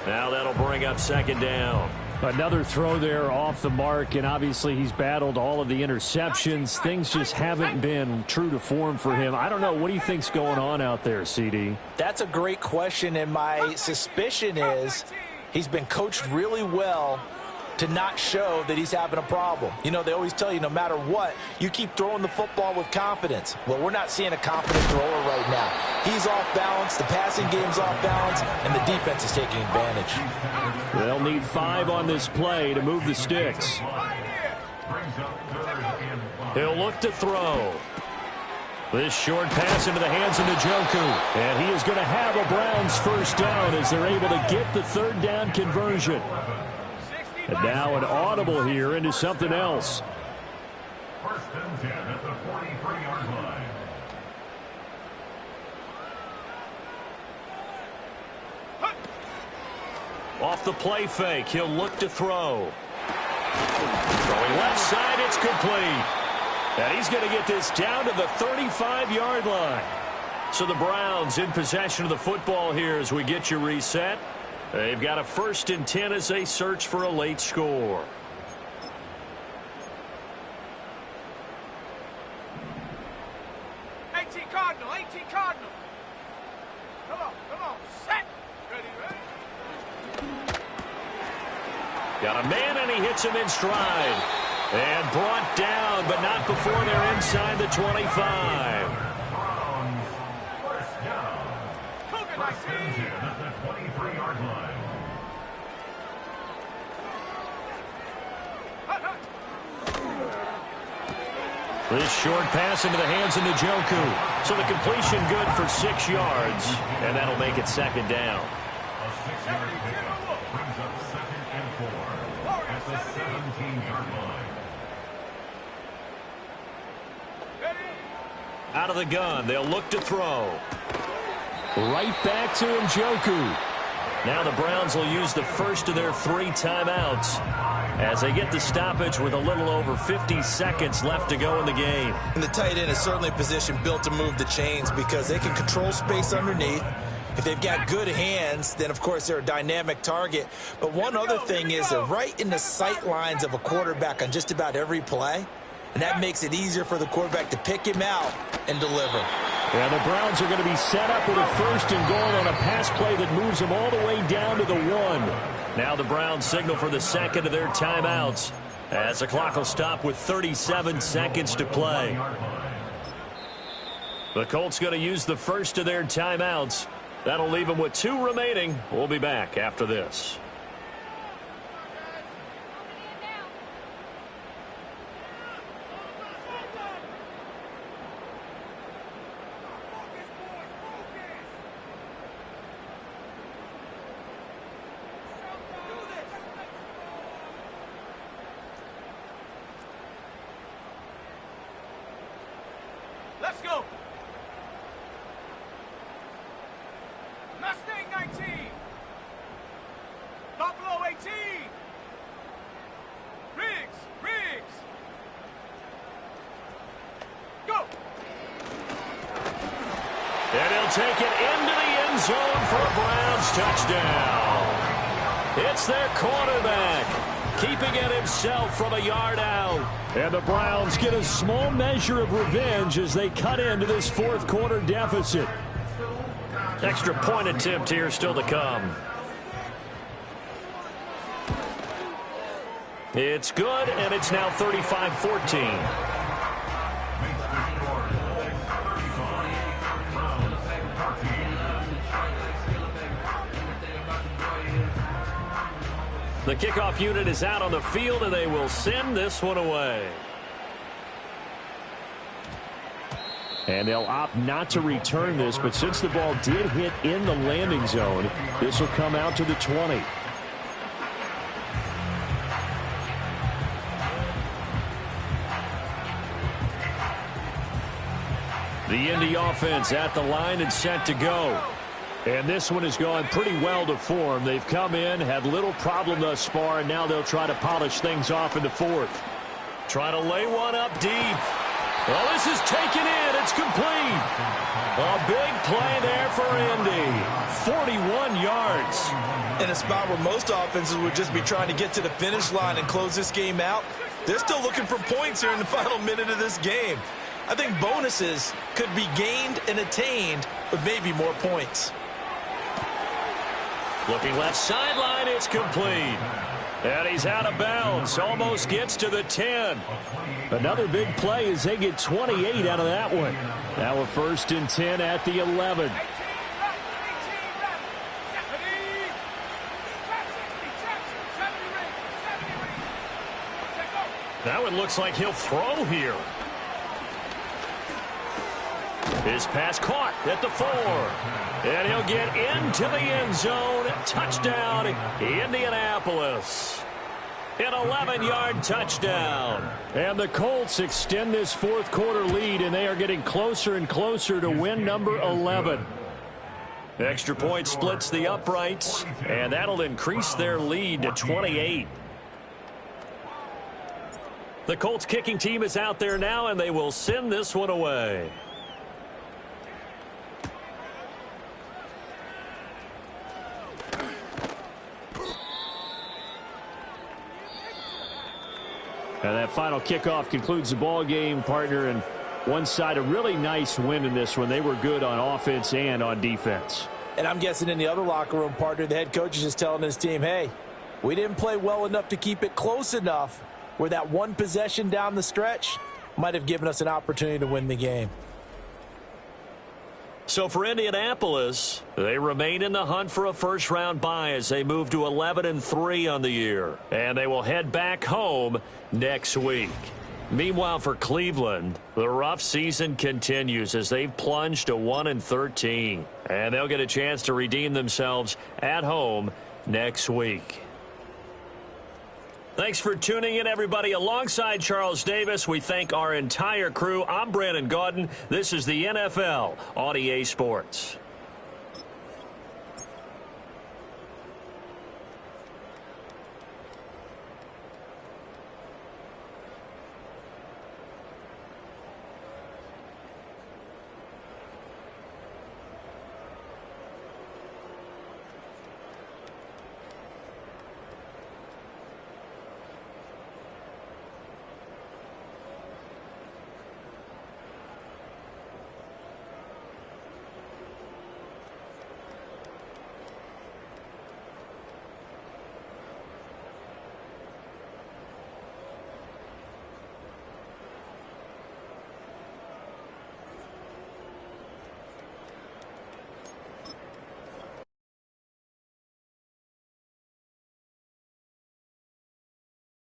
Now that'll bring up second down. Another throw there off the mark, and obviously he's battled all of the interceptions. Things just haven't been true to form for him. I don't know. What do you think's going on out there, CD? That's a great question, and my suspicion is he's been coached really well to not show that he's having a problem. You know, they always tell you no matter what, you keep throwing the football with confidence. Well, we're not seeing a confident thrower right now. He's off balance, the passing game's off balance, and the defense is taking advantage. They'll need 5 on this play to move the sticks. He'll look to throw. This short pass into the hands of Njoku. And he is going to have a Browns first down as they're able to get the third down conversion. And now an audible here into something else. First and 10 at the 43-yard line. Off the play fake, he'll look to throw. Throwing left side, it's complete. And he's going to get this down to the 35-yard line. So the Browns in possession of the football here as we get you reset. They've got a 1st and 10 as they search for a late score. Cardinal, 18 Cardinal. Come on, set. Ready, ready. Got a man, and he hits him in stride. And brought down, but not before they're inside the 25. First down. First and 10 at the 23-yard line. This short pass into the hands of Njoku. So the completion good for 6 yards, and that'll make it second down. A 6-yard pickup brings up 2nd and 4 at the 17-yard line. Out of the gun, they'll look to throw. Right back to Njoku. Now the Browns will use the first of their 3 timeouts as they get the stoppage with a little over 50 seconds left to go in the game. And the tight end is certainly a position built to move the chains because they can control space underneath. If they've got good hands, then, of course, they're a dynamic target. But one other thing is they're right in the sight lines of a quarterback on just about every play. And that makes it easier for the quarterback to pick him out and deliver. And the Browns are going to be set up with a 1st and goal on a pass play that moves them all the way down to the 1. Now the Browns signal for the second of their timeouts as the clock will stop with 37 seconds to play. The Colts going to use the first of their timeouts. That'll leave them with 2 remaining. We'll be back after this. Let's go. Mustang 19. Buffalo 18. Riggs. take it into the end zone for a Browns touchdown. It's their quarterback, keeping it himself from a yard out. And the Browns get a small measure of revenge as they cut into this fourth quarter deficit. Extra point attempt here still to come. It's good, and it's now 35-14. The kickoff unit is out on the field, and they will send this one away. And they'll opt not to return this, but since the ball did hit in the landing zone, this will come out to the 20. The Indy offense at the line and set to go. And this one has gone pretty well to form. They've come in, had little problem thus far, and now they'll try to polish things off in the fourth. Try to lay one up deep. Well, this is taken in. It's complete. A big play there for Indy. 41 yards. In a spot where most offenses would just be trying to get to the finish line and close this game out, they're still looking for points here in the final minute of this game. I think bonuses could be gained and attained with maybe more points. Looking left sideline, it's complete. And he's out of bounds, almost gets to the 10. Another big play as they get 28 out of that one. Now a 1st and 10 at the 11. Now it looks like he'll throw here. His pass caught at the 4. And he'll get into the end zone. Touchdown, Indianapolis. An 11-yard touchdown. And the Colts extend this fourth quarter lead, and they are getting closer and closer to win number 11. Extra point splits the uprights, and that'll increase their lead to 28. The Colts kicking team is out there now, and they will send this one away. And that final kickoff concludes the ball game, partner, and one side a really nice win in this one. They were good on offense and on defense. And I'm guessing in the other locker room, partner, the head coach is just telling his team, hey, we didn't play well enough to keep it close enough where that one possession down the stretch might have given us an opportunity to win the game. So for Indianapolis, they remain in the hunt for a first-round bye as they move to 11-3 on the year. And they will head back home next week. Meanwhile, for Cleveland, the rough season continues as they've plunged to 1-13. And they'll get a chance to redeem themselves at home next week. Thanks for tuning in, everybody. Alongside Charles Davis, we thank our entire crew. I'm Brandon Gaudin. This is the NFL on EA Sports.